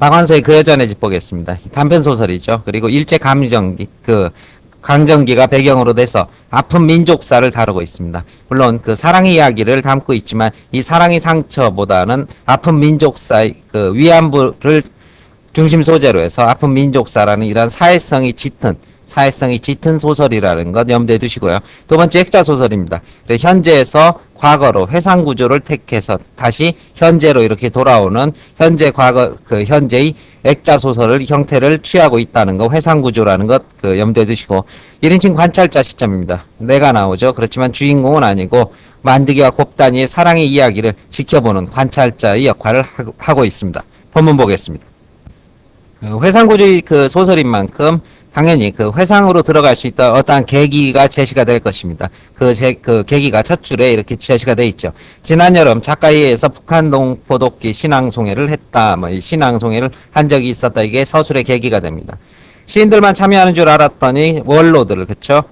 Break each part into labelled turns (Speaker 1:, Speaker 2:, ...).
Speaker 1: 박완서의 그 여전의 집 보겠습니다. 단편 소설이죠. 그리고 일제 감정기 강점기가 배경으로 돼서 아픈 민족사를 다루고 있습니다. 물론 그 사랑의 이야기를 담고 있지만 이 사랑의 상처보다는 아픈 민족사의 그 위안부를 중심 소재로 해서 아픈 민족사라는 이런 사회성이 짙은 소설이라는 것 염두에 두시고요. 두 번째 액자 소설입니다. 현재에서 과거로 회상 구조를 택해서 다시 현재로 이렇게 돌아오는 현재의 액자 소설을 형태를 취하고 있다는 거, 회상 구조라는 것 염두에 두시고 1인칭 관찰자 시점입니다. 내가 나오죠. 그렇지만 주인공은 아니고 만드기와 곱단이의 사랑의 이야기를 지켜보는 관찰자의 역할을 하고 있습니다. 본문 보겠습니다. 회상구조의 소설인 만큼 당연히 회상으로 들어갈 수 있다 어떠한 계기가 제시가 될 것입니다. 그 계기가 첫 줄에 이렇게 제시가 되어 있죠. 지난 여름 작가에 의해서 북한 동포독기 신앙송회를 했다. 이 신앙송회를 한 적이 있었다. 이게 서술의 계기가 됩니다. 시인들만 참여하는 줄 알았더니 원로들을 그쵸?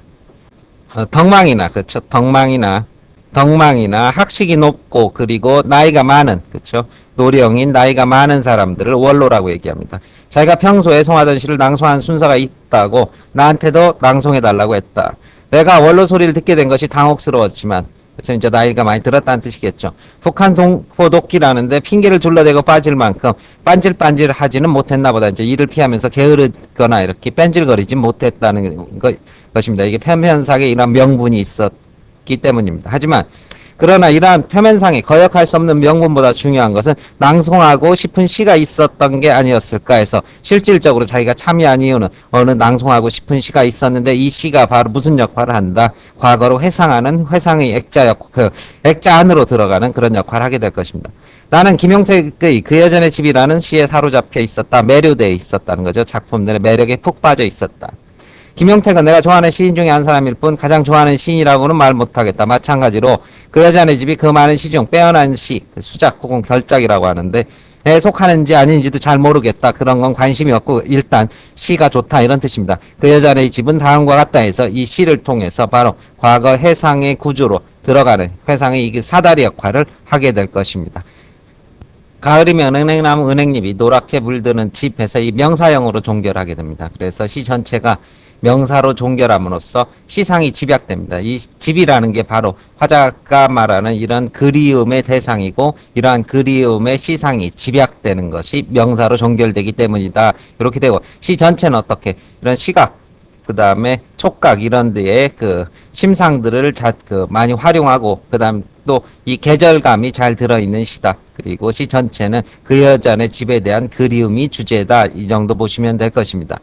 Speaker 1: 덕망이나 학식이 높고 그리고 나이가 많은 그쵸? 노령인 나이가 많은 사람들을 원로라고 얘기합니다. 자기가 평소에 송하던 시를 낭송한 순서가 있다고 나한테도 낭송해달라고 했다. 내가 원로 소리를 듣게 된 것이 당혹스러웠지만 그쵸? 이제 나이가 많이 들었다는 뜻이겠죠. 북한 동포독기라는데 핑계를 둘러대고 빠질 만큼 빤질빤질하지는 못했나 보다. 이제 이를 피하면서 게으르거나 이렇게 뺀질거리지 못했다는 것입니다. 이게 표면상에 이런 명분이 있었기 때문입니다. 하지만 그러나 이러한 표면상에 거역할 수 없는 명분보다 중요한 것은 낭송하고 싶은 시가 있었던 게 아니었을까 해서 실질적으로 자기가 참여한 이유는 어느 낭송하고 싶은 시가 있었는데 이 시가 바로 무슨 역할을 한다? 과거로 회상하는 회상의 액자 안으로 들어가는 그런 역할을 하게 될 것입니다. 나는 김용택의 그 여전의 집이라는 시에 사로잡혀 있었다. 매료되어 있었다는 거죠. 작품들의 매력에 푹 빠져 있었다. 김용택은 내가 좋아하는 시인 중에 한 사람일 뿐 가장 좋아하는 시인이라고는 말 못하겠다. 마찬가지로 그 여자네 집이 그 많은 시 중 빼어난 시, 수작 혹은 결작이라고 하는데 속하는지 아닌지도 잘 모르겠다. 그런 건 관심이 없고 일단 시가 좋다 이런 뜻입니다. 그 여자네 집은 다음과 같다 해서 이 시를 통해서 바로 과거 해상의 구조로 들어가는 회상의 이 사다리 역할을 하게 될 것입니다. 가을이면 은행나무 은행잎이 노랗게 물드는 집에서 이 명사형으로 종결하게 됩니다. 그래서 시 전체가 명사로 종결함으로써 시상이 집약됩니다. 이 집이라는 게 바로 화자가 말하는 이런 그리움의 대상이고 이러한 그리움의 시상이 집약되는 것이 명사로 종결되기 때문이다. 이렇게 되고 시 전체는 어떻게 이런 시각 그 다음에 촉각 이런 데에 심상들을 많이 활용하고 그 다음 또 이 계절감이 잘 들어있는 시다. 그리고 시 전체는 그 여자의 집에 대한 그리움이 주제다. 이 정도 보시면 될 것입니다.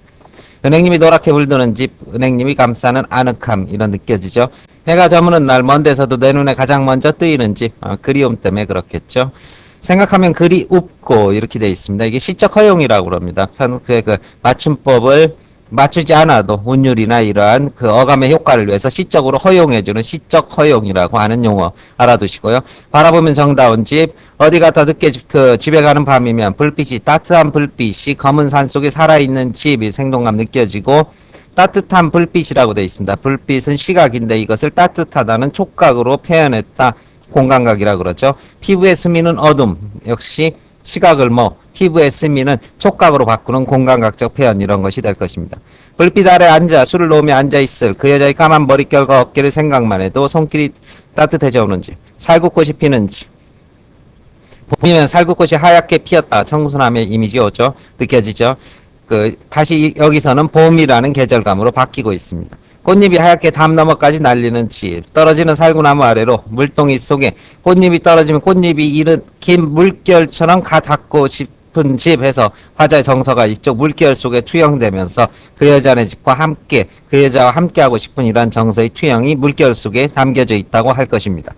Speaker 1: 은행님이 노랗게 물드는 집, 은행님이 감싸는 아늑함 이런 느껴지죠. 해가 저무는 날 먼 데서도 내 눈에 가장 먼저 뜨이는 집, 그리움 때문에 그렇겠죠. 생각하면 그리 웃고 이렇게 되어 있습니다. 이게 시적 허용이라고 그럽니다. 맞춤법을 맞추지 않아도 운율이나 이러한 어감의 효과를 위해서 시적으로 허용해주는 시적 허용이라고 하는 용어 알아두시고요. 바라보면 정다운 집, 어디가 더 늦게 집에 가는 밤이면 따뜻한 불빛이 검은 산 속에 살아있는 집이 생동감 느껴지고 따뜻한 불빛이라고 되어 있습니다. 불빛은 시각인데 이것을 따뜻하다는 촉각으로 표현했다. 공감각이라고 그러죠. 피부에 스미는 어둠, 역시 시각을 피부에 스미는 촉각으로 바꾸는 공감각적 표현 이런 것이 될 것입니다. 불빛 아래 앉아 술을 놓으며 앉아있을 그 여자의 까만 머릿결과 어깨를 생각만 해도 손길이 따뜻해져 오는지 살구꽃이 피는지 보면 살구꽃이 하얗게 피었다. 청순함의 이미지 오죠. 느껴지죠. 다시 여기서는 봄이라는 계절감으로 바뀌고 있습니다. 꽃잎이 하얗게 담 너머까지 날리는 집, 떨어지는 살구나무 아래로 물동이 속에 꽃잎이 떨어지면 꽃잎이 이른 긴 물결처럼 닿고 싶은 집 해서 화자의 정서가 이쪽 물결 속에 투영되면서 그 여자의 집과 함께 그 여자와 함께하고 싶은 이러한 정서의 투영이 물결 속에 담겨져 있다고 할 것입니다.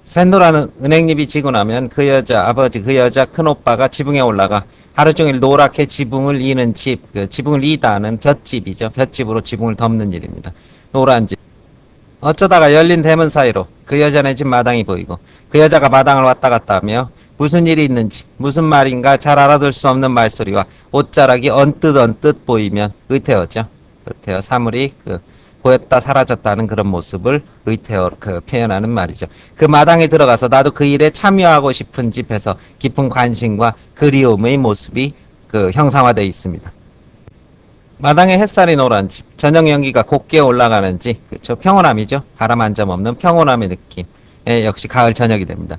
Speaker 1: 샛노란 은행잎이 지고 나면 그 여자 아버지 그 여자 큰오빠가 지붕에 올라가 하루 종일 노랗게 지붕을 이는 집, 지붕을 이다는 볏집이죠. 볏집으로 지붕을 덮는 일입니다. 노란 집. 어쩌다가 열린 대문 사이로 그 여자네 집 마당이 보이고 그 여자가 마당을 왔다 갔다 하며 무슨 일이 있는지 무슨 말인가 잘 알아들 수 없는 말소리와 옷자락이 언뜻 보이면 의태어죠. 의태어 사물이 보였다 사라졌다는 그런 모습을 의태어 표현하는 말이죠. 그 마당에 들어가서 나도 그 일에 참여하고 싶은 집에서 깊은 관심과 그리움의 모습이 형상화되어 있습니다. 마당에 햇살이 노란 집, 저녁 연기가 곱게 올라가는 집, 그렇죠? 평온함이죠. 바람 한 점 없는 평온함의 느낌. 역시 가을 저녁이 됩니다.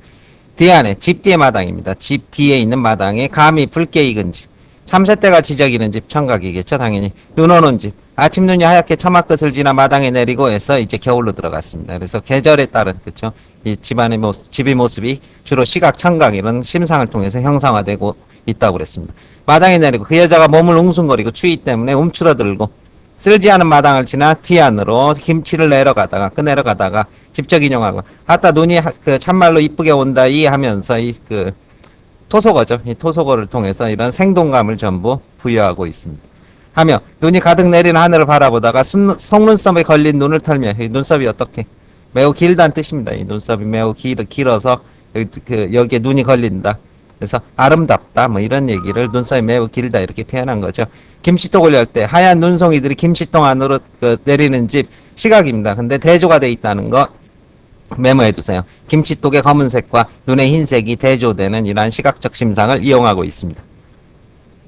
Speaker 1: 뒤 안에 집 뒤의 마당입니다. 집 뒤에 있는 마당에 감히 붉게 익은 집. 참새떼가 지저귀는 집 청각이겠죠, 당연히. 눈 오는 집. 아침 눈이 하얗게 처마끝을 지나 마당에 내리고 해서 이제 겨울로 들어갔습니다. 그래서 계절에 따른, 그쵸? 이 집안의 모습, 집의 모습이 주로 시각, 청각 이런 심상을 통해서 형상화되고 있다고 그랬습니다. 마당에 내리고 그 여자가 몸을 웅숭거리고 추위 때문에 움츠러들고 쓸지 않은 마당을 지나 뒤 안으로 김치를 내려가다가 직접 인용하고 아따 눈이 참말로 이쁘게 온다 이 하면서 토속어죠. 이 토속어를 통해서 이런 생동감을 전부 부여하고 있습니다. 하며 눈이 가득 내린 하늘을 바라보다가 속눈썹에 걸린 눈을 털며 이 눈썹이 어떻게 매우 길다는 뜻입니다. 이 눈썹이 매우 길어서 여기에 눈이 걸린다. 그래서 아름답다 뭐 이런 얘기를 눈썹이 매우 길다 이렇게 표현한 거죠. 김치통을 열 때 하얀 눈송이들이 김치통 안으로 내리는 집 시각입니다. 근데 대조가 돼 있다는 거 메모해 두세요. 김치통의 검은색과 눈의 흰색이 대조되는 이러한 시각적 심상을 이용하고 있습니다.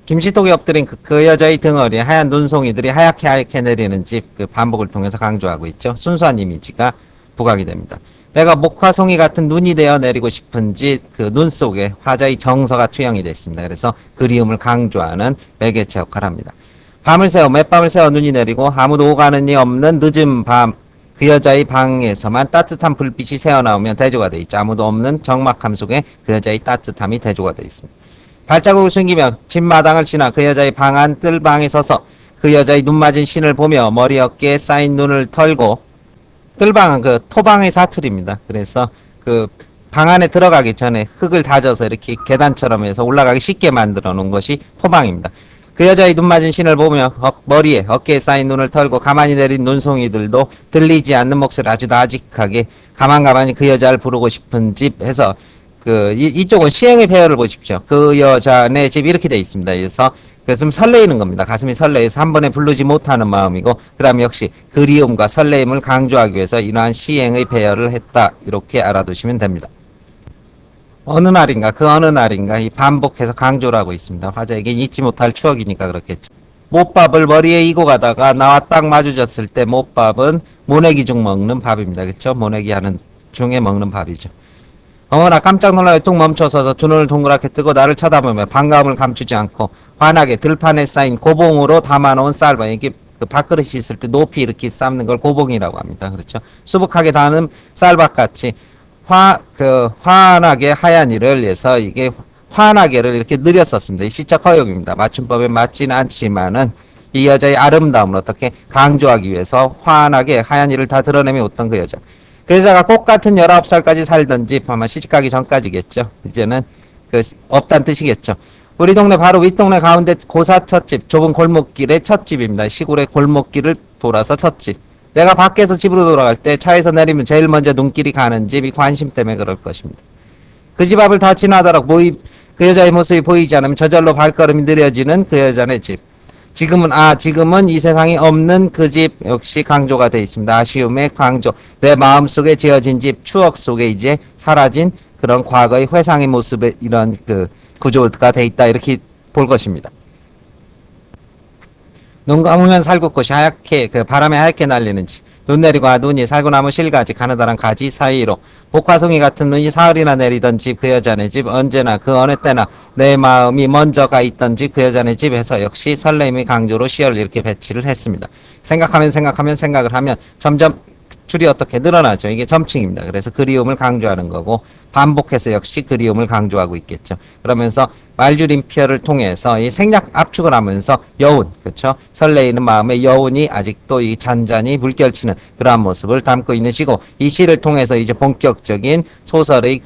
Speaker 1: 김치통에 엎드린 그 여자의 등허리에 하얀 눈송이들이 하얗게 내리는 집 반복을 통해서 강조하고 있죠. 순수한 이미지가 부각이 됩니다. 내가 목화송이 같은 눈이 되어 내리고 싶은지 눈 속에 화자의 정서가 투영이 됐습니다. 그래서 그리움을 강조하는 매개체 역할을 합니다. 밤을 새워 눈이 내리고 아무도 오가는 이 없는 늦은 밤 그 여자의 방에서만 따뜻한 불빛이 새어나오면 대조가 되어 있죠. 아무도 없는 적막함 속에 그 여자의 따뜻함이 대조가 되어 있습니다. 발자국을 숨기며 집마당을 지나 그 여자의 방 안 뜰방에 서서 그 여자의 눈 맞은 신을 보며 머리 어깨에 쌓인 눈을 털고 뜰방은 토방의 사투리입니다. 그래서 방 안에 들어가기 전에 흙을 다져서 이렇게 계단처럼 해서 올라가기 쉽게 만들어 놓은 것이 토방입니다. 그 여자의 눈 맞은 신을 보며 머리에 어깨에 쌓인 눈을 털고 가만히 내린 눈송이들도 들리지 않는 목소리를 아주 나직하게 가만히 그 여자를 부르고 싶은 집 해서 이쪽은 시행의 배열을 보십시오. 그 여자 내 집 이렇게 돼 있습니다. 그래서 가슴 설레이는 겁니다. 가슴이 설레서 한 번에 부르지 못하는 마음이고 그 다음 역시 그리움과 설레임을 강조하기 위해서 이러한 시행의 배열을 했다. 이렇게 알아두시면 됩니다. 어느 날인가 이 반복해서 강조를 하고 있습니다. 화자에게 잊지 못할 추억이니까 그렇겠죠. 못밥을 머리에 이고 가다가 나와 딱 마주쳤을 때 못밥은 모내기 중 먹는 밥입니다. 그렇죠? 모내기 하는 중에 먹는 밥이죠. 어머나 깜짝 놀라며 뚝 멈춰서서 두 눈을 동그랗게 뜨고 나를 쳐다보며 반가움을 감추지 않고 환하게 들판에 쌓인 고봉으로 담아놓은 쌀밥 이게 밥그릇이 있을 때 높이 이렇게 삶는 걸 고봉이라고 합니다. 그렇죠? 수북하게 닿는 쌀밥같이 환하게 하얀 이를 위해서 이게 환하게를 이렇게 느렸었습니다. 이 시적 허용입니다. 맞춤법에 맞지는 않지만은 이 여자의 아름다움을 어떻게 강조하기 위해서 환하게 하얀 이를 다 드러내며 웃던 그 여자. 그 여자가 꽃 같은 19살까지 살던 집 아마 시집가기 전까지겠죠. 이제는 없단 뜻이겠죠. 우리 동네 바로 윗동네 가운데 고사 첫집 좁은 골목길의 첫집입니다. 시골의 골목길을 돌아서 첫집. 내가 밖에서 집으로 돌아갈 때 차에서 내리면 제일 먼저 눈길이 가는 집이 관심 때문에 그럴 것입니다. 그 집 앞을 다 지나도록 그 여자의 모습이 보이지 않으면 저절로 발걸음이 느려지는 그 여자네 집. 지금은 이 세상에 없는 그 집 역시 강조가 되어 있습니다. 아쉬움의 강조. 내 마음속에 지어진 집, 추억 속에 이제 사라진 그런 과거의 회상의 모습의 이런 구조가 되어 있다. 이렇게 볼 것입니다. 눈 감으면 살구꽃이 하얗게 바람에 하얗게 날리는 집. 눈 내리고 눈이 살구나무 실가지 가느다란 가지 사이로 복화송이 같은 눈이 사흘이나 내리던 집 그 여자네 집 언제나 그 어느 때나 내 마음이 먼저 가 있던 집 그 여자네 집에서 역시 설레임의 강조로 시어를 이렇게 배치를 했습니다. 생각하면 생각을 하면 점점 줄이 어떻게 늘어나죠. 이게 점칭입니다. 그래서 그리움을 강조하는 거고 반복해서 역시 그리움을 강조하고 있겠죠. 그러면서 말줄임표를 통해서 이 생략 압축을 하면서 여운, 그렇죠? 설레이는 마음의 여운이 아직도 이 잔잔히 물결치는 그러한 모습을 담고 있는 시고 이 시를 통해서 이제 본격적인 소설의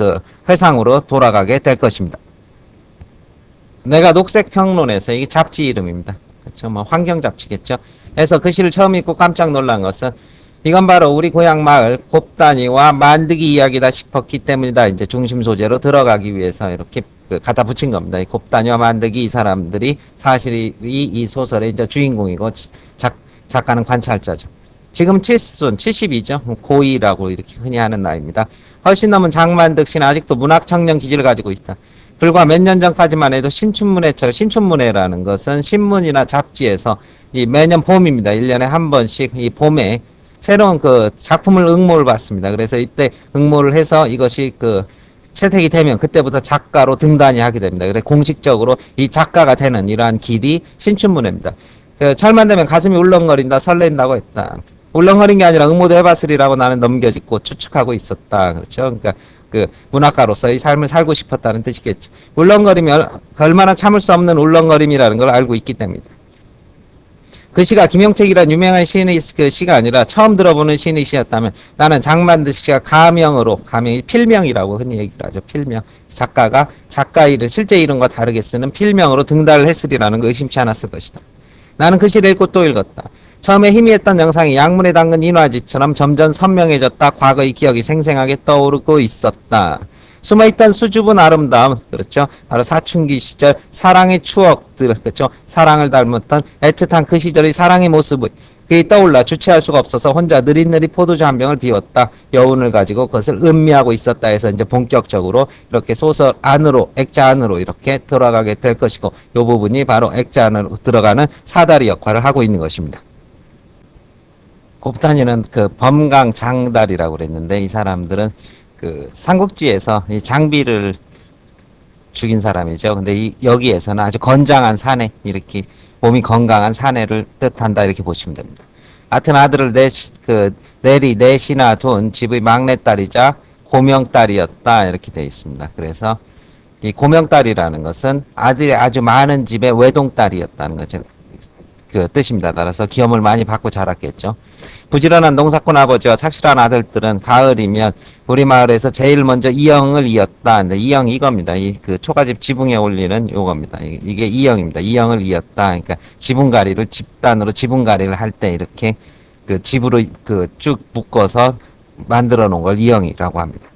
Speaker 1: 회상으로 돌아가게 될 것입니다. 내가 녹색평론에서 이게 잡지 이름입니다. 그렇죠? 뭐 환경 잡지겠죠. 그래서 그 시를 처음 읽고 깜짝 놀란 것은 이건 바로 우리 고향 마을 곱다니와 만드기 이야기다 싶었기 때문이다. 이제 중심 소재로 들어가기 위해서 이렇게 갖다 붙인 겁니다. 이 곱다니와 만드기 이 사람들이 사실이 이 소설의 이제 주인공이고 작가는 관찰자죠. 지금 칠순, 70이죠. 고2라고 이렇게 흔히 하는 나이입니다. 훨씬 넘은 장만득 씨는 아직도 문학청년 기질을 가지고 있다. 불과 몇 년 전까지만 해도 신춘문예처럼, 신춘문예라는 것은 신문이나 잡지에서 이 매년 봄입니다. 1년에 한 번씩 이 봄에 새로운 그 작품을 응모를 받습니다. 그래서 이때 응모를 해서 이것이 그 채택이 되면 그때부터 작가로 등단이 하게 됩니다. 그래서 공식적으로 이 작가가 되는 이러한 길이 신춘문예입니다. 그 철만 되면 가슴이 울렁거린다, 설렌다고 했다. 울렁거린 게 아니라 응모도 해봤으리라고 나는 넘겨짚고 추측하고 있었다. 그렇죠? 그러니까 그 문학가로서의 삶을 살고 싶었다는 뜻이겠죠. 울렁거리면 얼마나 참을 수 없는 울렁거림이라는 걸 알고 있기 때문이다. 그 시가 김용택이란 유명한 시인의 그 시가 아니라 처음 들어보는 시인의 시였다면 나는 장만득 씨가 가명이 필명이라고 흔히 얘기를 하죠. 필명. 작가가 작가 이름, 실제 이름과 다르게 쓰는 필명으로 등단을 했으리라는 거 의심치 않았을 것이다. 나는 그 시를 읽고 또 읽었다. 처음에 희미했던 영상이 약문에 담근 인화지처럼 점점 선명해졌다. 과거의 기억이 생생하게 떠오르고 있었다. 숨어있던 수줍은 아름다움, 그렇죠? 바로 사춘기 시절 사랑의 추억들, 그렇죠? 사랑을 닮았던 애틋한 그 시절의 사랑의 모습을 그게 떠올라 주체할 수가 없어서 혼자 느릿느릿 포도주 한 병을 비웠다. 여운을 가지고 그것을 음미하고 있었다 해서 이제 본격적으로 이렇게 소설 안으로, 액자 안으로 이렇게 들어가게 될 것이고, 이 부분이 바로 액자 안으로 들어가는 사다리 역할을 하고 있는 것입니다. 곱단이는 그 범강장달이라고 그랬는데, 이 사람들은 그 삼국지에서 이 장비를 죽인 사람이죠. 근데 여기에서는 아주 건장한 사내, 이렇게 몸이 건강한 사내를 뜻한다 이렇게 보시면 됩니다. 하여튼 아들을 넷이나 둔 집의 막내딸이자 고명딸이었다 이렇게 되어 있습니다. 그래서 이 고명딸이라는 것은 아들이 아주 많은 집의 외동딸이었다는 거죠. 그 뜻입니다. 따라서 기염을 많이 받고 자랐겠죠. 부지런한 농사꾼 아버지와 착실한 아들들은 가을이면 우리 마을에서 제일 먼저 이영을 이었다. 근데 이영 이겁니다. 이 그 초가집 지붕에 올리는 요겁니다. 이게 이영입니다. 이영을 이었다. 그러니까 지붕가리를 집단으로 지붕가리를 할 때 이렇게 그 집으로 그 쭉 묶어서 만들어 놓은 걸 이영이라고 합니다.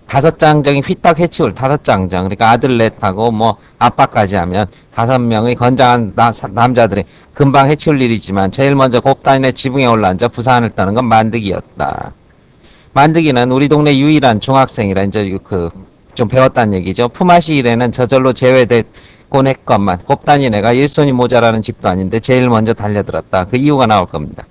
Speaker 1: 5장정이 휘딱 해치울 5장정, 그러니까 아들 넷하고 뭐 아빠까지 하면 5명의 건장한 남자들이 금방 해치울 일이지만 제일 먼저 곱단이네 지붕에 올라앉아 부산을 떠는 건 만득이었다. 만득이는 우리 동네 유일한 중학생이라 이제 그 좀 배웠다는 얘기죠. 품앗이 일에는 저절로 제외됐곤 했건만 곱단이네가 일손이 모자라는 집도 아닌데 제일 먼저 달려들었다. 그 이유가 나올 겁니다.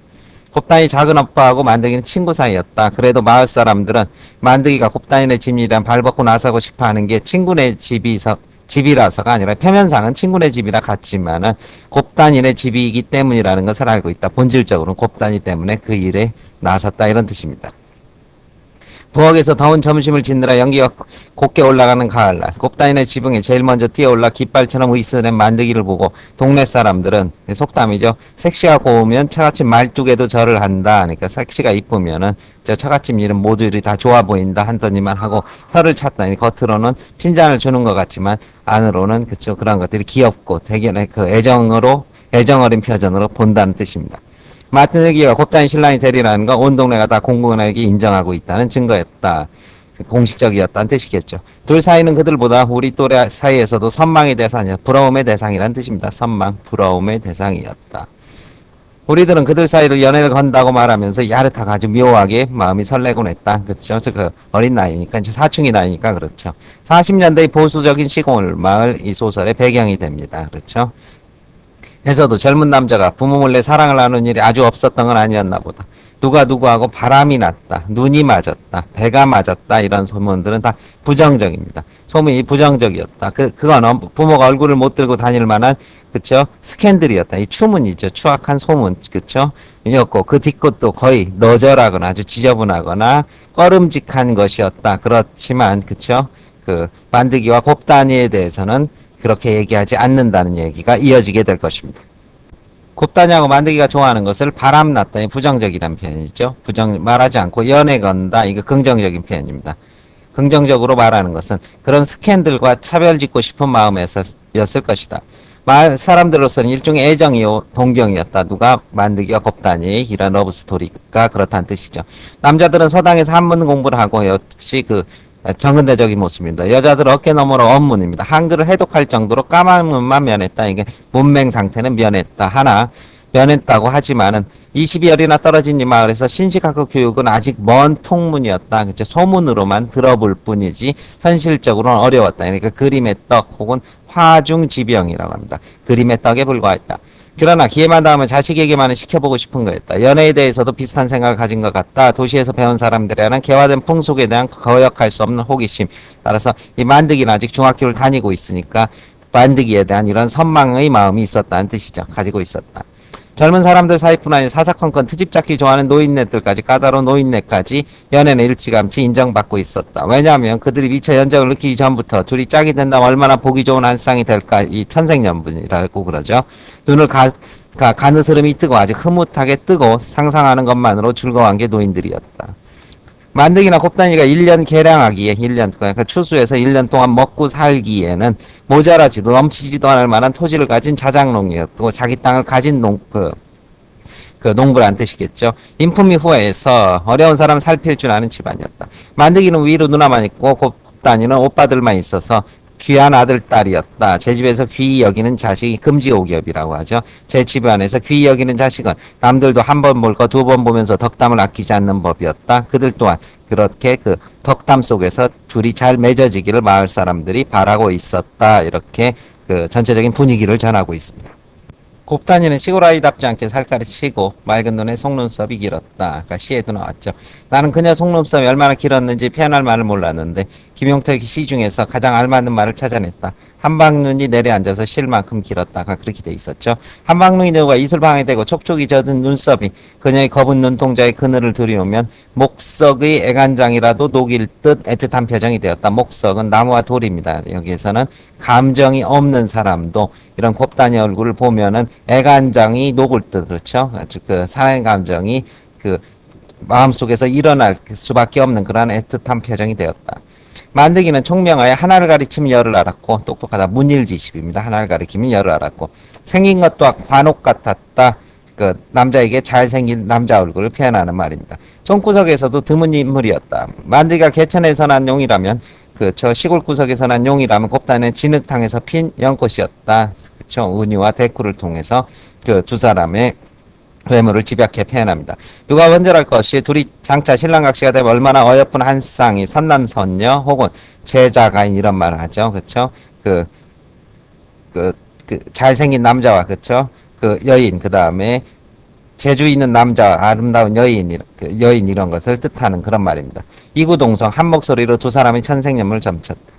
Speaker 1: 곱단이 작은 오빠하고 만득이는 친구 사이였다. 그래도 마을 사람들은 만득이가 곱단이네 집이란 발벗고 나서고 싶어하는 게 친구네 집이라서가 아니라 표면상은 친구네 집이라 같지만은 곱단이네 집이기 때문이라는 것을 알고 있다. 본질적으로는 곱단이 때문에 그 일에 나섰다 이런 뜻입니다. 부엌에서 더운 점심을 짓느라 연기가 곱게 올라가는 가을날 곱단이네 지붕에 제일 먼저 뛰어올라 깃발처럼 으이스낸 만드기를 보고 동네 사람들은 속담이죠. 색시가 고우면 처갓집 말뚝에도 절을 한다. 그러니까 색시가 이쁘면은 저 처갓집 일은 모두들이 다 좋아 보인다 한더니만 하고 혀를 찼다니 겉으로는 핀잔을 주는 것 같지만 안으로는 그쵸 그런 것들이 귀엽고 대견의 그 애정 어린 표정으로 본다는 뜻입니다. 마트기가 곱단이 신랑이 되리라는 건 온 동네가 다 공공연하게 인정하고 있다는 증거였다. 공식적이었다는 뜻이겠죠. 둘 사이는 그들보다 우리 또래 사이에서도 선망의 대상이야. 부러움의 대상이라는 뜻입니다. 선망, 부러움의 대상이었다. 우리들은 그들 사이를 연애를 건다고 말하면서 야릇하고 아주 묘하게 마음이 설레곤 했다. 그렇죠. 그 어린 나이니까 이제 사춘기 나이니까 그렇죠. 40년대의 보수적인 시골 마을 이 소설의 배경이 됩니다. 그렇죠. 해서도 젊은 남자가 부모 몰래 사랑을 나눈 일이 아주 없었던 건 아니었나 보다. 누가 누구하고 바람이 났다, 눈이 맞았다, 배가 맞았다 이런 소문들은 다 부정적입니다. 소문이 부정적이었다. 그건 부모가 얼굴을 못 들고 다닐 만한 그쵸 스캔들이었다. 이 추문이죠. 추악한 소문 그쵸 이었고 그 뒤끝도 거의 너절하거나 아주 지저분하거나 꺼름직한 것이었다. 그렇지만 그쵸 그 만드기와 곱단이에 대해서는 그렇게 얘기하지 않는다는 얘기가 이어지게 될 것입니다. 곱단이하고 만드기가 좋아하는 것을 바람났다. 부정적이라는 표현이죠. 말하지 않고 연애 건다. 이거 긍정적인 표현입니다. 긍정적으로 말하는 것은 그런 스캔들과 차별짓고 싶은 마음에서였을 것이다. 마을 사람들로서는 일종의 애정이요 동경이었다. 누가 만드기와 곱단이 이런 러브스토리가 그렇다는 뜻이죠. 남자들은 서당에서 한문 공부를 하고 역시 그 정근대적인 모습입니다. 여자들 어깨 너머로 언문입니다. 한글을 해독할 정도로 까만 문만 면했다. 이게 문맹 상태는 면했다. 하나 면했다고 하지만은 22열이나 떨어진 이 마을에서 신식학교 교육은 아직 먼 통문이었다. 그쵸? 소문으로만 들어볼 뿐이지 현실적으로는 어려웠다. 그러니까 그림의 떡 혹은 화중지병이라고 합니다. 그림의 떡에 불과했다. 그러나 기회만 닿으면 자식에게만은 시켜보고 싶은 거였다. 연애에 대해서도 비슷한 생각을 가진 것 같다. 도시에서 배운 사람들에 대한 개화된 풍속에 대한 거역할 수 없는 호기심. 따라서 이 만득이는 아직 중학교를 다니고 있으니까 만득이에 대한 이런 선망의 마음이 있었다는 뜻이죠. 가지고 있었다. 젊은 사람들 사이뿐 아니라 사사건건 트집 잡기 좋아하는 노인네들까지 까다로운 노인네까지 연애는 일찌감치 인정받고 있었다. 왜냐하면 그들이 미처 연정을 느끼기 전부터 둘이 짝이 된다면 얼마나 보기 좋은 한 쌍이 될까 이 천생연분이라고 그러죠. 눈을 가느스름이 뜨고 아직 흐뭇하게 뜨고 상상하는 것만으로 즐거워한 게 노인들이었다. 만득이나 곱단이가 1년 개량하기에 1년 그러니까 추수해서 1년 동안 먹고 살기에는 모자라지도 넘치지도 않을 만한 토지를 가진 자작농이었고 자기 땅을 가진 농부란 뜻이겠죠. 인품 이후에서 어려운 사람 살필 줄 아는 집안이었다. 만득이는 위로 누나만 있고 곱단이는 오빠들만 있어서 귀한 아들, 딸이었다. 제 집에서 귀히 여기는 자식이 금지옥엽이라고 하죠. 제 집안에서 귀히 여기는 자식은 남들도 한 번 볼 거 두 번 보면서 덕담을 아끼지 않는 법이었다. 그들 또한 그렇게 그 덕담 속에서 둘이 잘 맺어지기를 마을 사람들이 바라고 있었다. 이렇게 그 전체적인 분위기를 전하고 있습니다. 곱단이는 시골 아이답지 않게 살깔이 치고 맑은 눈에 속눈썹이 길었다. 아까 시에도 나왔죠. 나는 그녀 속눈썹이 얼마나 길었는지 표현할 말을 몰랐는데 김용택의 시 중에서 가장 알맞는 말을 찾아냈다. 한방눈이 내려앉아서 실 만큼 길었다가 그렇게 돼 있었죠. 한방눈이 누가 이슬방에 대고 촉촉이 젖은 눈썹이 그녀의 검은 눈동자의 그늘을 들이오면 목석의 애간장이라도 녹일 듯 애틋한 표정이 되었다. 목석은 나무와 돌입니다. 여기에서는 감정이 없는 사람도 이런 곱단이 얼굴을 보면은 애간장이 녹을 듯 그렇죠. 아주 그 사랑의 감정이 그 마음속에서 일어날 수밖에 없는 그런 애틋한 표정이 되었다. 만득이는 총명하에 하나를 가리치면 열을 알았고 똑똑하다. 문일지십입니다. 하나를 가리키면 열을 알았고 생긴 것 또한 관옥 같았다. 그 남자에게 잘생긴 남자 얼굴을 표현하는 말입니다. 총구석에서도 드문 인물이었다. 만득이가 개천에서 난 용이라면 그 저 시골 구석에서 난 용이라면 곱단은 진흙탕에서 핀 연꽃이었다. 그렇죠. 은유와 대꾸를 통해서 그 두 사람의 외모를 집약해 표현합니다. 누가 원절할 것이 둘이 장차 신랑각시가 되면 얼마나 어여쁜 한 쌍이 선남선녀 혹은 제자가인 이런 말을 하죠. 그렇죠. 그 잘생긴 남자와 그렇죠. 그 여인 그 다음에 재주 있는 남자, 아름다운 여인, 여인 이런 것을 뜻하는 그런 말입니다. 이구동성 한 목소리로 두 사람의 천생연분을 점쳤다.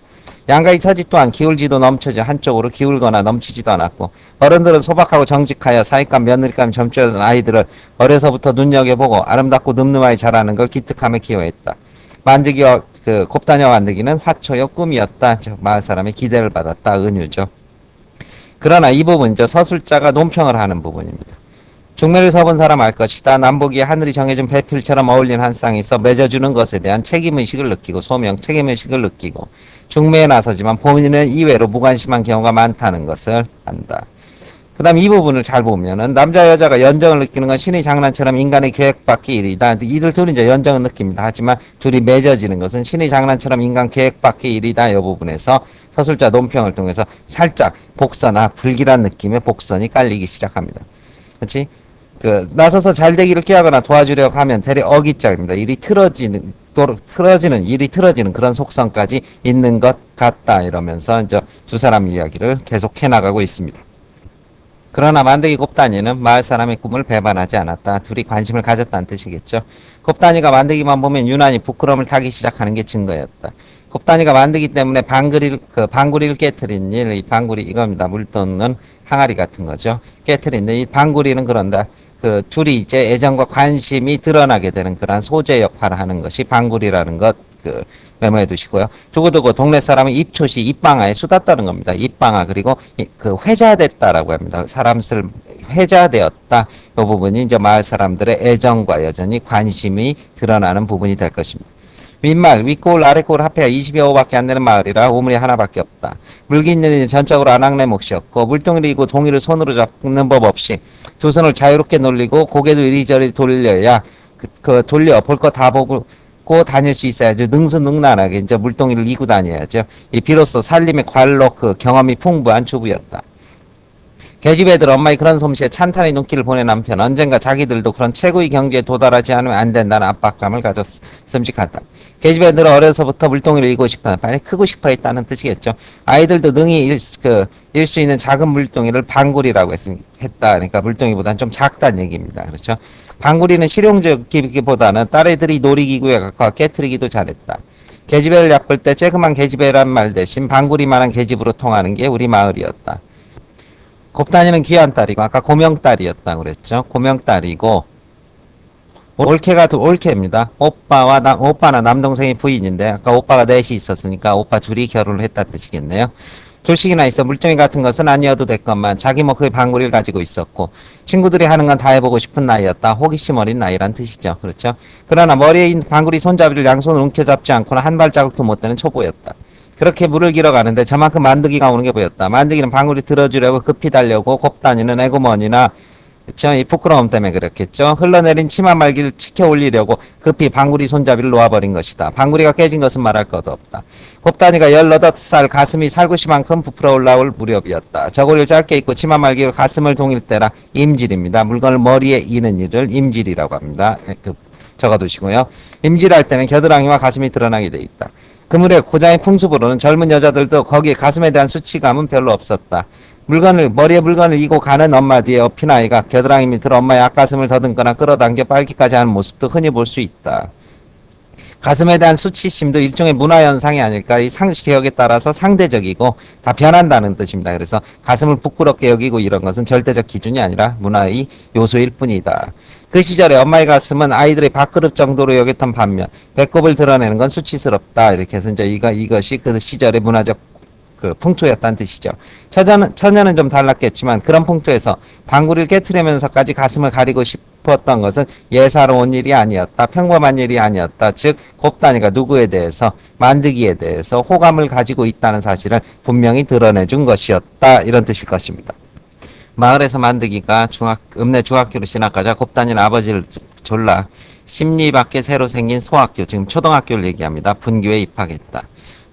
Speaker 1: 양가의 처지 또한 기울지도 넘쳐지 한쪽으로 기울거나 넘치지도 않았고 어른들은 소박하고 정직하여 사익감 며느리감 점주던 아이들을 어려서부터 눈여겨보고 아름답고 늠름하게 자라는 걸 기특하며 기여했다. 만득이와 그 곱다녀 만득이는 화초여 꿈이었다. 마을 사람의 기대를 받았다. 은유죠. 그러나 이 부분 서술자가 논평을 하는 부분입니다. 중매를 서본 사람 알 것이다. 남보기에 하늘이 정해준 배필처럼 어울린 한 쌍이 있어 맺어주는 것에 대한 책임의식을 느끼고 소명 책임의식을 느끼고 중매에 나서지만 본인은 이외로 무관심한 경우가 많다는 것을 안다. 그 다음 이 부분을 잘 보면은 남자 여자가 연정을 느끼는 건 신의 장난처럼 인간의 계획 밖의 일이다. 이들 둘이 이제 연정을 느낍니다. 하지만 둘이 맺어지는 것은 신의 장난처럼 인간 계획 밖의 일이다. 이 부분에서 서술자 논평을 통해서 살짝 복선아 불길한 느낌의 복선이 깔리기 시작합니다. 그렇지? 나서서 잘 되기를 꾀하거나 도와주려고 하면 대리 어깃장입니다. 일이 틀어지는 그런 속성까지 있는 것 같다. 이러면서 이제 두 사람 이야기를 계속 해나가고 있습니다. 그러나 만득이 곱단이는 마을 사람의 꿈을 배반하지 않았다. 둘이 관심을 가졌다는 뜻이겠죠. 곱단이가 만득이만 보면 유난히 부끄러움을 타기 시작하는 게 증거였다. 곱단이가 만들기 때문에 방구리를 깨트린 일, 이 방구리 이겁니다. 물도는 항아리 같은 거죠. 깨트린 일, 이 방구리는 그런다. 둘이 이제 애정과 관심이 드러나게 되는 그러한 소재 역할을 하는 것이 방구리라는 것, 메모해 두시고요. 두고두고 동네 사람은 입초시, 입방아에 수다 떠는 겁니다. 입방아, 그리고 회자됐다라고 합니다. 사람들 회자되었다. 이 부분이 이제 마을 사람들의 애정과 여전히 관심이 드러나는 부분이 될 것입니다. 윗마을, 윗골, 아랫골 합해야 20여 호밖에 안 되는 마을이라 우물이 하나밖에 없다. 물기는 전적으로 안악내 몫이었고 물동이고 동이를 손으로 잡는 법 없이 두 손을 자유롭게 놀리고 고개도 이리저리 돌려야 돌려 볼 거 다 보고 다닐 수 있어야죠. 능수능란하게 이제 물동이를 이고 다녀야죠. 이 비로소 살림의 관록 경험이 풍부한 주부였다. 계집애들 엄마의 그런 솜씨에 찬탄의 눈길을 보낸 남편, 언젠가 자기들도 그런 최고의 경지에 도달하지 않으면 안 된다는 압박감을 가졌음직하다. 계집애들은 어려서부터 물동이를 이고 싶다, 빨리 크고 싶어 했다는 뜻이겠죠. 아이들도 능히 일 수 있는 작은 물동이를 방구리라고 했다. 그러니까 물동이보다는 좀 작다는 얘기입니다. 그렇죠. 방구리는 실용적이기보다는 딸애들이 놀이기구에 가까워 깨트리기도 잘했다. 계집애를 얕볼 때 쬐그만 계집애란 말 대신 방구리만한 계집으로 통하는 게 우리 마을이었다. 곱단이는 귀한 딸이고 아까 고명딸이었다고 그랬죠. 고명딸이고 올케가 올케입니다. 오빠나 남동생이 부인인데 아까 오빠가 넷이 있었으니까 오빠 둘이 결혼을 했다는 뜻이겠네요. 둘씩이나 있어 물정이 같은 것은 아니어도 됐건만 자기 뭐 그 방구리를 가지고 있었고 친구들이 하는 건 다 해보고 싶은 나이였다. 호기심 어린 나이란 뜻이죠. 그렇죠. 그러나 머리에 있는 방구리 손잡이를 양손으로 움켜잡지 않고는 한 발자국도 못 되는 초보였다. 그렇게 물을 길어 가는데 저만큼 만드기가 오는 게 보였다. 만드기는 방울이 들어주려고 급히 달려고 곱다니는 에고머니나 그쵸? 이 부끄러움 때문에 그렇겠죠. 흘러내린 치마 말기를 치켜 올리려고 급히 방구리 손잡이를 놓아버린 것이다. 방구리가 깨진 것은 말할 것도 없다. 곱다니가 18살 가슴이 살구시만큼 부풀어 올라올 무렵이었다. 저고리를 짧게 입고 치마 말기로 가슴을 동일 때라 임질입니다. 물건을 머리에 이는 일을 임질이라고 합니다. 적어두시고요. 임질할 때는 겨드랑이와 가슴이 드러나게 돼 있다. 그 무렵 고장의 풍습으로는 젊은 여자들도 거기에 가슴에 대한 수치감은 별로 없었다. 머리에 물건을 이고 가는 엄마 뒤에 업힌 아이가 겨드랑이 밑으로 엄마의 앞가슴을 더듬거나 끌어당겨 빨기까지 하는 모습도 흔히 볼 수 있다. 가슴에 대한 수치심도 일종의 문화현상이 아닐까. 이 지역에 따라서 상대적이고 다 변한다는 뜻입니다. 그래서 가슴을 부끄럽게 여기고 이런 것은 절대적 기준이 아니라 문화의 요소일 뿐이다. 그 시절에 엄마의 가슴은 아이들의 밥그릇 정도로 여겼던 반면 배꼽을 드러내는 건 수치스럽다. 이렇게 해서 이제 이것이 그 시절의 문화적 풍토였다는 뜻이죠. 처녀는 좀 달랐겠지만 그런 풍토에서 방구리를 깨트리면서까지 가슴을 가리고 싶었던 것은 예사로운 일이 아니었다. 평범한 일이 아니었다. 즉 곱다니가 누구에 대해서 만드기에 대해서 호감을 가지고 있다는 사실을 분명히 드러내준 것이었다. 이런 뜻일 것입니다. 마을에서 만드기가 읍내 중학교로 진학하자 곱다니는 아버지를 졸라 심리 밖에 새로 생긴 소학교, 지금 초등학교를 얘기합니다. 분교에 입학했다.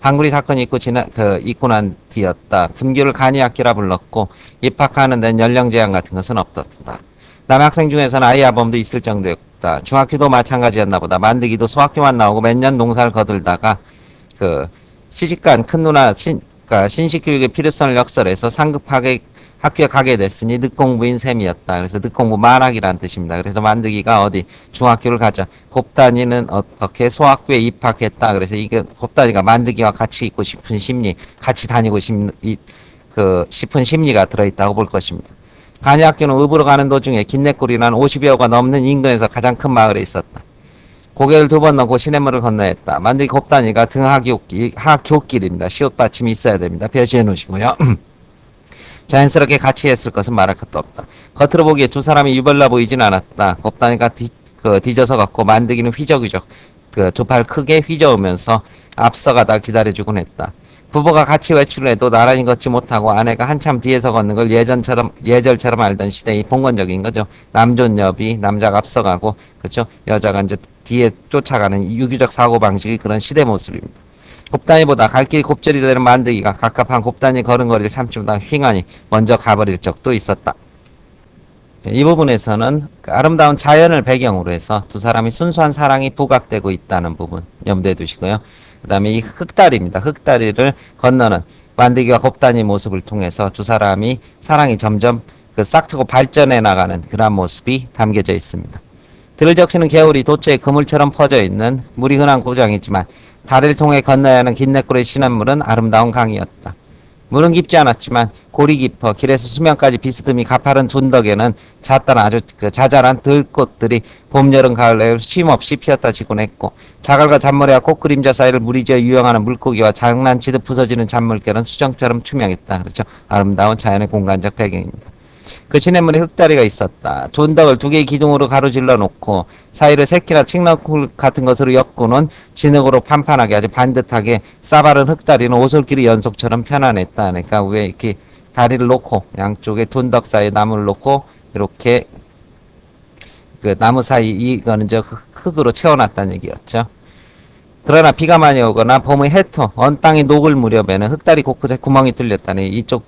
Speaker 1: 방구리 사건이 있고 난 뒤였다. 분교를 간이학기라 불렀고 입학하는 데는 연령 제한 같은 것은 없었다. 남학생 중에서는 아이 아범도 있을 정도였다. 중학교도 마찬가지였나 보다. 만드기도 소학교만 나오고 몇 년 농사를 거들다가 시집간 큰 누나 신식교육의 필요성을 역설해서 상급하게 학교에 가게 됐으니 늦공부인 셈이었다. 그래서 늦공부 만학이라는 뜻입니다. 그래서 만드기가 중학교를 가자. 곱다니는 어떻게 소학교에 입학했다. 그래서 이게 곱다니가 만드기와 같이 있고 싶은 심리, 같이 다니고 싶은 심리가 들어있다고 볼 것입니다. 간이학교는 읍으로 가는 도중에 긴내골이라는 50여가 넘는 인근에서 가장 큰 마을에 있었다. 고개를 2번 넘고 시냇물을 건너야 했다. 만드기 곱다니가 하교길입니다. 시옷받침이 있어야 됩니다. 표시해 놓으시고요. 자연스럽게 같이 했을 것은 말할 것도 없다. 겉으로 보기에 두 사람이 유별나 보이진 않았다. 곱다니가 뒤져서 걷고 만드기는 휘적휘적 두 팔 크게 휘저으면서 앞서가다 기다려주곤 했다. 부부가 같이 외출을 해도 나란히 걷지 못하고 아내가 한참 뒤에서 걷는 걸 예절처럼 알던 시대의 봉건적인 거죠. 남존여비, 남자가 앞서가고, 그렇죠? 여자가 이제 뒤에 쫓아가는 유기적 사고방식이 그런 시대 모습입니다. 곱다니보다 갈 길이 곱절이 되는 만드기가 갑갑한 곱다니 걸음걸이를 참지 못한 휑하니 먼저 가버릴 적도 있었다. 이 부분에서는 아름다운 자연을 배경으로 해서 두 사람이 순수한 사랑이 부각되고 있다는 부분 염두에 두시고요. 그 다음에 이 흙다리입니다. 흙다리를 건너는 만드기와 곱다니 모습을 통해서 두 사람이 사랑이 점점 싹트고 발전해 나가는 그런 모습이 담겨져 있습니다. 들을 적시는 개울이 도처에 그물처럼 퍼져 있는 물이 흔한 고장이지만 다리를 통해 건너야 하는 긴내골의 시냇물은 아름다운 강이었다. 물은 깊지 않았지만 골이 깊어 길에서 수면까지 비스듬히 가파른 둔덕에는 아주 자잘한 들꽃들이 봄, 여름, 가을, 내일 쉼없이 피었다 지곤 했고 자갈과 잔머리와 꽃그림자 사이를 무리지어 유영하는 물고기와 장난치듯 부서지는 잔물결은 수정처럼 투명했다. 그렇죠. 아름다운 자연의 공간적 배경입니다. 그 시냇물에 흙다리가 있었다. 둔덕을 2개의 기둥으로 가로질러 놓고 사이를 새끼나 칡너쿨 같은 것으로 엮고는 진흙으로 판판하게 아주 반듯하게 싸바른 흙다리는 오솔길이 연속처럼 편안했다. 그러니까 위에 이렇게 다리를 놓고 양쪽에 둔덕 사이에 나무를 놓고 이렇게 나무 사이 이거는 저 흙으로 채워놨다는 얘기였죠. 그러나 비가 많이 오거나 봄의 해토, 언 땅이 녹을 무렵에는 흙다리 곳곳에 구멍이 뚫렸다니 이쪽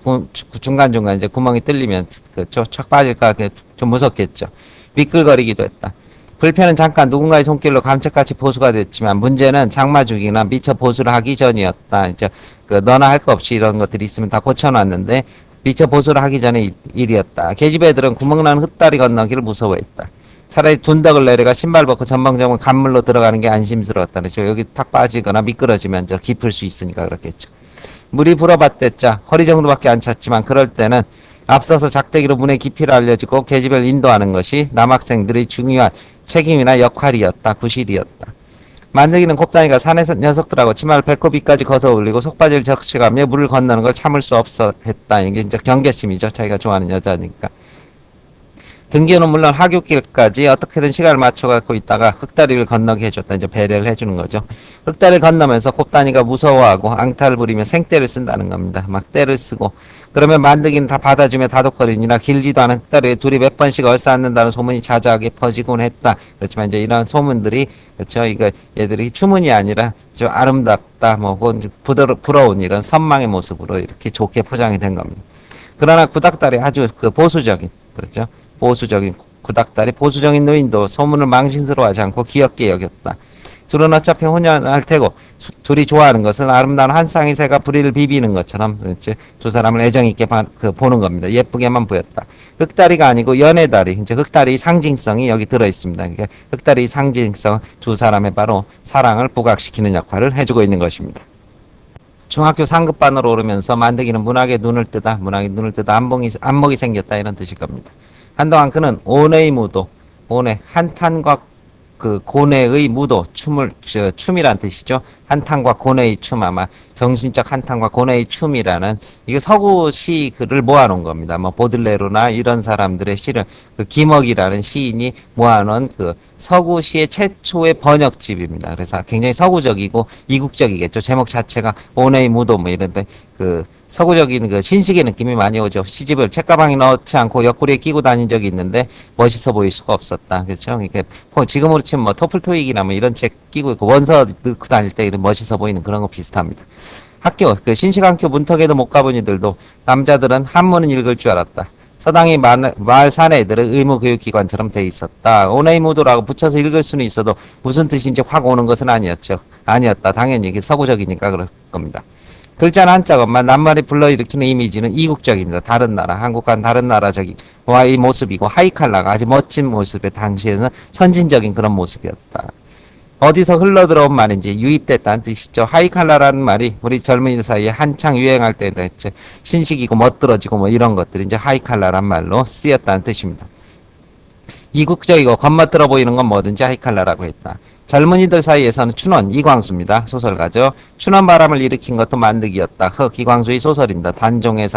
Speaker 1: 중간중간 이제 구멍이 뚫리면 척 빠질까 좀 무섭겠죠. 미끌거리기도 했다. 불편은 잠깐 누군가의 손길로 감쪽같이 보수가 됐지만 문제는 장마주기나 미처 보수를 하기 전이었다. 이제 너나 할 거 없이 이런 것들이 있으면 다 고쳐놨는데 미처 보수를 하기 전의 일이었다. 계집 애들은 구멍난 흙다리 건너기를 무서워했다. 차라리 둔덕을 내려가 신발 벗고 전방정은 간물로 들어가는 게 안심스러웠다. 그렇죠. 여기 탁 빠지거나 미끄러지면 저 깊을 수 있으니까 그렇겠죠. 물이 불어봤댔자 허리 정도밖에 안 찼지만 그럴 때는 앞서서 작대기로 문의 깊이를 알려주고 계집을 인도하는 것이 남학생들의 중요한 책임이나 역할이었다. 구실이었다. 만들기는 곱다니가 산의 녀석들하고 치마를 배꼽 위까지 거서 올리고 속바지를 적셔가며 물을 건너는 걸 참을 수 없어 했다. 이게 이제 경계심이죠. 자기가 좋아하는 여자니까. 등기호는 물론 하굣길까지 어떻게든 시간을 맞춰갖고 있다가 흙다리를 건너게 해줬다. 이제 배려를 해주는 거죠. 흙다리를 건너면서 곱다니가 무서워하고 앙탈을 부리며 생떼를 쓴다는 겁니다. 막 떼를 쓰고 그러면 만들기는 다 받아주며 다독거리니라 길지도 않은 흙다리에 둘이 몇 번씩 얼싸앉는다는 소문이 자자하게 퍼지곤 했다. 그렇지만 이제 이런 소문들이 그렇죠. 이거 얘들이 추문이 아니라 좀 아름답다, 뭐 부러운 이런 선망의 모습으로 이렇게 좋게 포장이 된 겁니다. 그러나 구닥다리 아주 보수적인 그렇죠. 보수적인 구닥다리 보수적인 노인도 소문을 망신스러워하지 않고 귀엽게 여겼다. 둘은 어차피 혼연할 테고 둘이 좋아하는 것은 아름다운 한 쌍의 새가 부리를 비비는 것처럼 이제 두 사람을 애정있게 보는 겁니다. 예쁘게만 보였다. 흙다리가 아니고 연애다리, 이제 흙다리 상징성이 여기 들어있습니다. 그러니까 흙다리 상징성 두 사람의 바로 사랑을 부각시키는 역할을 해주고 있는 것입니다. 중학교 상급반으로 오르면서 만드기는 문학에 눈을 뜨다 안목이 생겼다 이런 뜻일 겁니다. 한동안 그는 온의 무도, 온의 한탄과 고뇌의 무도, 춤이란 뜻이죠. 한탄과 고뇌의 춤, 아마 정신적 한탄과 고뇌의 춤이라는 이게 서구 시 글을 모아놓은 겁니다. 뭐 보들레로나 이런 사람들의 시를 김억이라는 시인이 모아놓은 서구 시의 최초의 번역집입니다. 그래서 굉장히 서구적이고 이국적이겠죠. 제목 자체가 온의 무도 뭐 이런데 서구적인 신식의 느낌이 많이 오죠. 시집을 책가방에 넣지 않고 옆구리에 끼고 다닌 적이 있는데 멋있어 보일 수가 없었다. 그렇죠? 이게 지금으로 치면 뭐 토플 토익이나 뭐 이런 책 끼고 있고 원서 넣고 다닐 때 이런 멋있어 보이는 그런 거 비슷합니다. 학교 신식학교 문턱에도 못 가본 이들도 남자들은 한문은 읽을 줄 알았다. 서당이 마을 사내들의 의무교육기관처럼 돼 있었다. 오네이무도라고 붙여서 읽을 수는 있어도 무슨 뜻인지 확 오는 것은 아니었다. 당연히 이게 서구적이니까 그럴 겁니다. 글자는 한자것만 낱말이 불러일으키는 이미지는 이국적입니다. 다른 나라, 한국과는 다른 나라적인 모습이고 하이칼라가 아주 멋진 모습에 당시에는 선진적인 그런 모습이었다. 어디서 흘러들어온 말인지 유입됐다는 뜻이죠. 하이칼라라는 말이 우리 젊은이들 사이에 한창 유행할 때도 했죠. 신식이고 멋들어지고 뭐 이런 것들이 이제 하이칼라란 말로 쓰였다는 뜻입니다. 이국적이고 겉멋들어 보이는 건 뭐든지 하이칼라라고 했다. 젊은이들 사이에서는 춘원, 이광수입니다. 소설가죠. 춘원 바람을 일으킨 것도 만드기였다. 이광수의 소설입니다. 단종의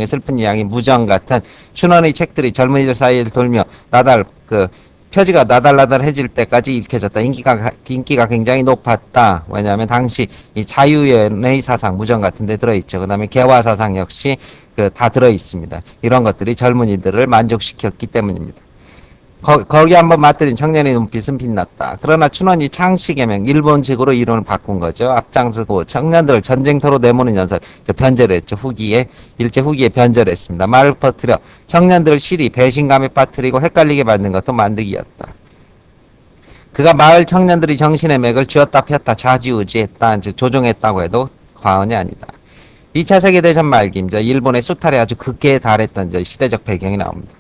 Speaker 1: 슬픈 이야기, 무정 같은 춘원의 책들이 젊은이들 사이에 돌며 표지가 나달나달해질 때까지 읽혀졌다. 인기가 굉장히 높았다. 왜냐하면 당시 이 자유연의 사상, 무정 같은 데 들어있죠. 그 다음에 개화 사상 역시 다 들어있습니다. 이런 것들이 젊은이들을 만족시켰기 때문입니다. 거기 한번 맞들인 청년의 눈빛은 빛났다. 그러나 춘원이 창씨개명 일본식으로 이론을 바꾼 거죠. 앞장서고 청년들을 전쟁터로 내모는 연설 변절을 했죠. 일제 후기에 변절을 했습니다. 말을 퍼뜨려 청년들을 시리 배신감에 빠뜨리고 헷갈리게 만든 것도 만드기였다. 그가 마을 청년들이 정신의 맥을 쥐었다 폈다 좌지우지했다 조종했다고 해도 과언이 아니다. 2차 세계대전 말기입니다. 일본의 수탈에 아주 극계에 달했던 시대적 배경이 나옵니다.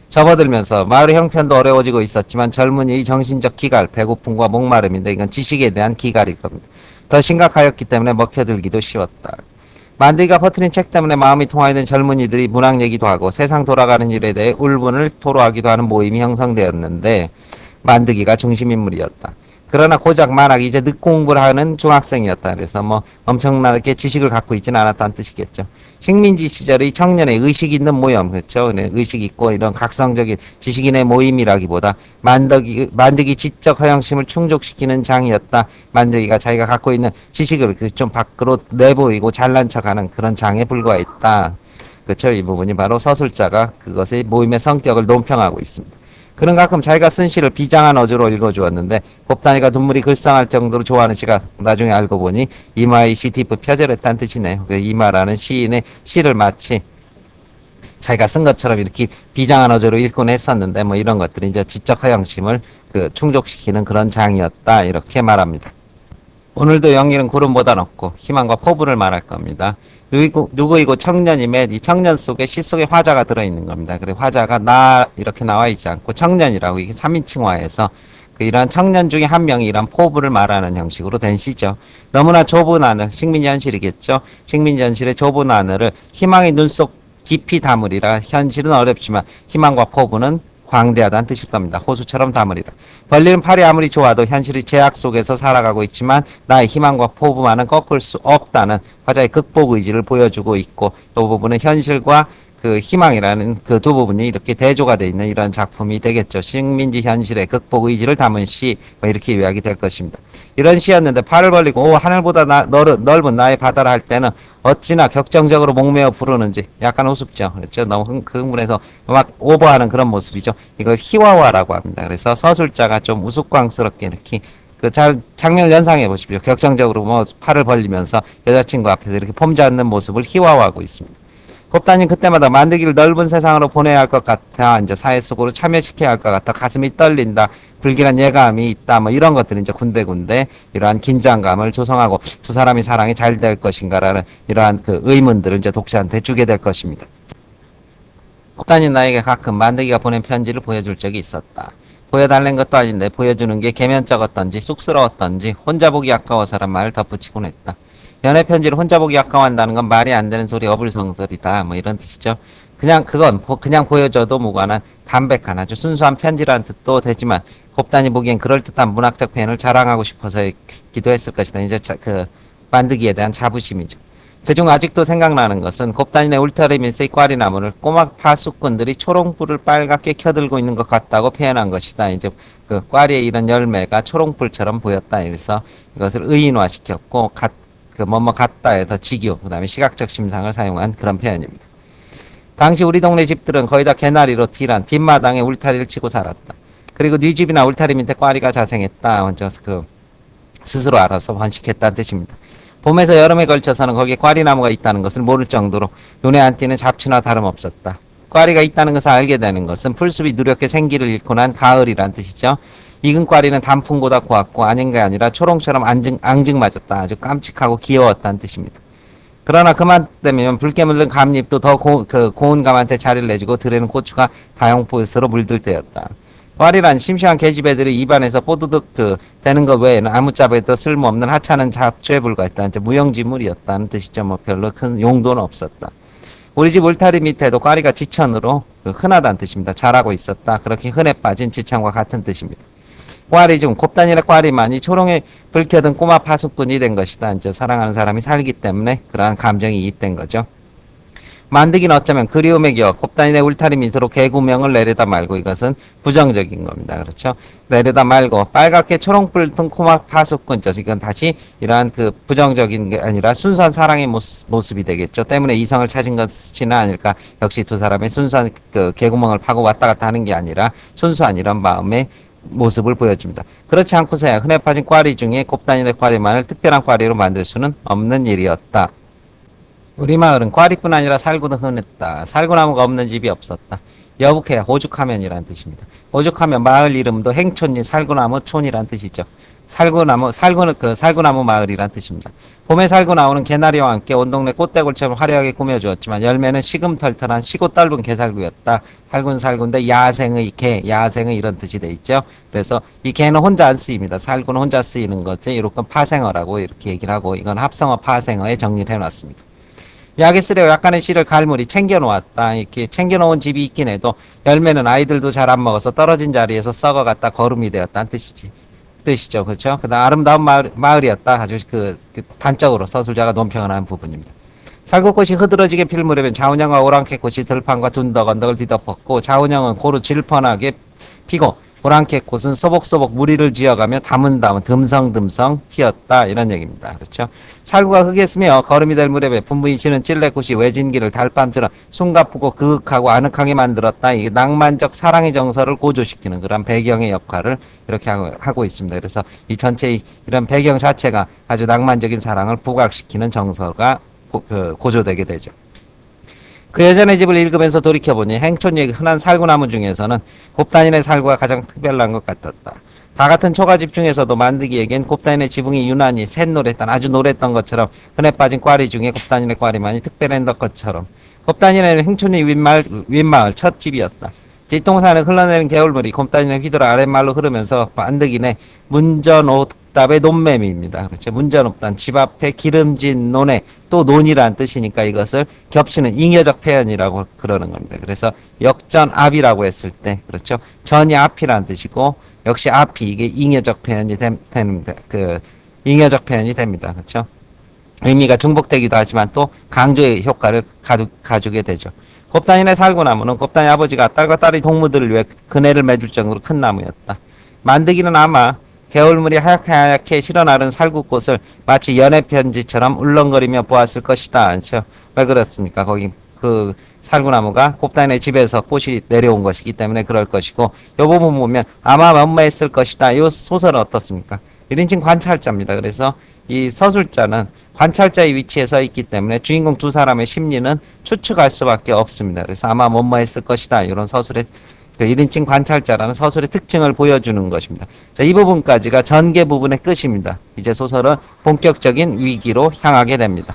Speaker 1: 접어들면서 마을의 형편도 어려워지고 있었지만 젊은이의 정신적 기갈, 배고픔과 목마름인데 이건 지식에 대한 기갈일 겁니다. 더 심각하였기 때문에 먹혀들기도 쉬웠다. 만드기가 퍼뜨린 책 때문에 마음이 통하는 젊은이들이 문학 얘기도 하고 세상 돌아가는 일에 대해 울분을 토로하기도 하는 모임이 형성되었는데 만드기가 중심인물이었다. 그러나 고작 만학이 이제 늦 공부를 하는 중학생이었다. 그래서 뭐 엄청나게 지식을 갖고 있지는 않았다는 뜻이겠죠. 식민지 시절의 청년의 의식 있는 모임, 그렇죠. 의식 있고 이런 각성적인 지식인의 모임이라기보다 만드기 지적 허영심을 충족시키는 장이었다. 만드기가 자기가 갖고 있는 지식을 좀 밖으로 내보이고 잘난 척하는 그런 장에 불과했다. 그렇죠. 이 부분이 바로 서술자가 그것의 모임의 성격을 논평하고 있습니다. 그는 가끔 자기가 쓴 시를 비장한 어조로 읽어주었는데 곱다니가 눈물이 글썽할 정도로 좋아하는 시가 나중에 알고 보니 이마의 시 딥은 표절했다는 뜻이네요. 이마라는 시인의 시를 마치 자기가 쓴 것처럼 이렇게 비장한 어조로 읽곤 했었는데 뭐 이런 것들이 이제 지적 허영심을 충족시키는 그런 장이었다 이렇게 말합니다. 오늘도 영일은 구름보다 높고 희망과 포부를 말할 겁니다. 누구이고 청년임에 이 청년 속에 시 속에 화자가 들어있는 겁니다. 그리고 화자가 나 이렇게 나와 있지 않고 청년이라고 이게 3인칭화해서 이러한 청년 중에 한 명이 이러한 포부를 말하는 형식으로 된 시죠. 너무나 좁은 하늘, 식민지 현실이겠죠. 식민지 현실의 좁은 하늘을 희망의 눈속 깊이 담으리라. 현실은 어렵지만 희망과 포부는 광대하다는 뜻일 겁니다. 호수처럼 담으리라. 벌리는 팔이 아무리 좋아도 현실이 제약 속에서 살아가고 있지만 나의 희망과 포부만은 꺾을 수 없다는 화자의 극복 의지를 보여주고 있고 이 부분은 현실과 그 희망이라는 그 두 부분이 이렇게 대조가 되어 있는 이런 작품이 되겠죠. 식민지 현실의 극복 의지를 담은 시, 뭐 이렇게 요약이 될 것입니다. 이런 시였는데 팔을 벌리고 오 하늘보다 넓은 나의 바다를 할 때는 어찌나 격정적으로 목매어 부르는지 약간 우습죠. 그렇죠. 너무 흥분해서 막 오버하는 그런 모습이죠. 이걸 희화화라고 합니다. 그래서 서술자가 좀 우스꽝스럽게 이렇게 장면을 연상해 보십시오. 격정적으로 뭐 팔을 벌리면서 여자친구 앞에서 이렇게 폼 잡는 모습을 희화화하고 있습니다. 곱다니는 그때마다 만들기를 넓은 세상으로 보내야 할 것 같아. 이제 사회 속으로 참여시켜야 할 것 같아. 가슴이 떨린다. 불길한 예감이 있다. 뭐 이런 것들이 이제 군데군데 이러한 긴장감을 조성하고 두 사람이 사랑이 잘 될 것인가라는 이러한 그 의문들을 이제 독자한테 주게 될 것입니다. 곱다니는 나에게 가끔 만들기가 보낸 편지를 보여줄 적이 있었다. 보여달란 것도 아닌데 보여주는 게 개면적었던지 쑥스러웠던지 혼자 보기 아까워서란 말을 덧붙이곤 했다. 연애 편지를 혼자 보기 아까워한다는 건 말이 안 되는 소리 어불성설이다. 뭐 이런 뜻이죠. 그냥 보여줘도 무관한 담백한 아주 순수한 편지라는 뜻도 되지만 곱다니 보기엔 그럴듯한 문학적 표현을 자랑하고 싶어서기도 했을 것이다. 이제 만들기에 대한 자부심이죠. 그중 아직도 생각나는 것은 곱다니네 울타리 밀새의 꽈리나무를 꼬막 파수꾼들이 초롱불을 빨갛게 켜들고 있는 것 같다고 표현한 것이다. 이제 그 꽈리의 이런 열매가 초롱불처럼 보였다. 그래서 이것을 의인화시켰고 뭐뭐 같다에 더 직유, 그 다음에 시각적 심상을 사용한 그런 표현입니다. 당시 우리 동네 집들은 거의 다 개나리로 칠한 뒷마당에 울타리를 치고 살았다. 그리고 네 집이나 울타리 밑에 꽈리가 자생했다. 먼저 스스로 알아서 번식했다는 뜻입니다. 봄에서 여름에 걸쳐서는 거기에 꽈리나무가 있다는 것을 모를 정도로 눈에 안 띄는 잡초나 다름없었다. 꽈리가 있다는 것을 알게 되는 것은 풀숲이 누렇게 생기를 잃고 난 가을이란 뜻이죠. 익은 꽈리는 단풍보다 고왔고 아닌 게 아니라 초롱처럼 앙증맞았다. 아주 깜찍하고 귀여웠다는 뜻입니다. 그러나 그만 되면 붉게 물든 감잎도 더 고운 감한테 자리를 내주고 들에는 고추가 다용포스로 물들 때였다. 꽈리란 심심한 계집애들이 입안에서 뽀드득 되는 것 외에는 아무짝에도 쓸모없는 하찮은 잡초에 불과했다. 이제 무용지물이었다는 뜻이죠. 뭐 별로 큰 용도는 없었다. 우리 집 울타리 밑에도 꽈리가 지천으로 흔하다는 뜻입니다. 자라고 있었다. 그렇게 흔해 빠진 지천과 같은 뜻입니다. 꽈리 중 곱다니의 꽈리만이 초롱에 불켜든 꼬마 파수꾼이 된 것이다. 이제 사랑하는 사람이 살기 때문에 그러한 감정이 이입된 거죠. 만들기는 어쩌면 그리움의 기억, 곱다니의 울타리 밑으로 개구명을 내려다 말고 이것은 부정적인 겁니다. 그렇죠? 내려다 말고 빨갛게 초롱불 든 꼬마 파수꾼, 이건 다시 이러한 부정적인 게 아니라 순수한 사랑의 모습이 되겠죠. 때문에 이성을 찾은 것이나 아닐까. 역시 두 사람의 순수한 개구멍을 파고 왔다 갔다 하는 게 아니라 순수한 이런 마음의 모습을 보여줍니다. 그렇지 않고서야 흔해 빠진 꽈리 중에 곱다니의 꽈리만을 특별한 꽈리로 만들 수는 없는 일이었다. 우리 마을은 꽈리뿐 아니라 살구도 흔했다. 살구나무가 없는 집이 없었다. 여북해야 오죽하면이란 뜻입니다. 오죽하면 마을 이름도 행촌리 살구나무촌이란 뜻이죠. 살구나무 마을이란 뜻입니다. 봄에 살구나무는 개나리와 함께 온 동네 꽃대골처럼 화려하게 꾸며주었지만 열매는 시금털털한 시고 떫은 개살구였다. 살군데 야생의 이런 뜻이 돼 있죠. 그래서 이 개는 혼자 안 쓰입니다. 살구는 혼자 쓰이는 거지. 이렇게 파생어라고 이렇게 얘기를 하고 이건 합성어 파생어에 정리를 해놨습니다. 약에 쓰려고 약간의 씨를 갈무리 챙겨놓았다. 이렇게 챙겨놓은 집이 있긴 해도 열매는 아이들도 잘 안 먹어서 떨어진 자리에서 썩어갔다 거름이 되었다는 뜻이죠. 그렇죠? 그다음 아름다운 마을이었다. 아주 단적으로 서술자가 논평을 한 부분입니다. 살구꽃이 흐드러지게 필 무렵엔 자운형과 오랑캐 꽃이 들판과 둔덕 언덕을 뒤덮었고 자운형은 고루 질펀하게 피고 보랑캐꽃은 소복소복 무리를 지어가며 다문다문 듬성듬성 피었다 이런 얘기입니다. 그렇죠? 살구가 흙에 스며 거름이 될 무렵에 분부이시는 찔레꽃이 외진기를 달밤처럼 숨가쁘고 그윽하고 아늑하게 만들었다. 이 낭만적 사랑의 정서를 고조시키는 그런 배경의 역할을 이렇게 하고 있습니다. 그래서 이 전체 이런 배경 자체가 아주 낭만적인 사랑을 부각시키는 정서가 고조되게 되죠. 그 예전의 집을 읽으면서 돌이켜보니 행촌의 흔한 살구나무 중에서는 곱단인의 살구가 가장 특별한 것 같았다. 다 같은 초가집 중에서도 만드기에겐 곱단인의 지붕이 유난히 샛노랬던 아주 노랬던 것처럼 흔해 빠진 꽈리 중에 곱단인의 꽈리만이 특별한 것처럼 곱단인의 행촌의 윗마을 첫 집이었다. 뒷동산에 흘러내리는 개울물이 곱단인의 휘돌아 아랫말로 흐르면서 만드기네 문전옥답의 논매미입니다. 그렇죠. 문전옥답 집 앞에 기름진 논에 또 논이란 뜻이니까 이것을 겹치는 잉여적 표현이라고 그러는 겁니다. 그래서 역전압이라고 했을 때 그렇죠. 전이 앞이란 뜻이고 역시 앞이 이게 잉여적 표현이 됩니다. 잉여적 표현이 됩니다. 그렇죠. 의미가 중복되기도 하지만 또 강조의 효과를 가지게 되죠. 곱단인의 살구나무는 곱단이 아버지가 딸과 딸의 동무들을 위해 그네를 맺을 정도로 큰 나무였다. 만드기는 아마 개울물이 하얗게 실어나른 살구꽃을 마치 연애편지처럼 울렁거리며 보았을 것이다. 않죠? 왜 그렇습니까? 거기 그 살구나무가 곱단인의 집에서 꽃이 내려온 것이기 때문에 그럴 것이고 이 부분 보면 아마 뭐뭐했을 것이다. 이 소설은 어떻습니까? 1인칭 관찰자입니다. 그래서 이 서술자는 관찰자의 위치에 서 있기 때문에 주인공 두 사람의 심리는 추측할 수밖에 없습니다. 그래서 아마 뭐뭐 했을 것이다. 이런 서술의 1인칭 관찰자라는 서술의 특징을 보여주는 것입니다. 자, 이 부분까지가 전개 부분의 끝입니다. 이제 소설은 본격적인 위기로 향하게 됩니다.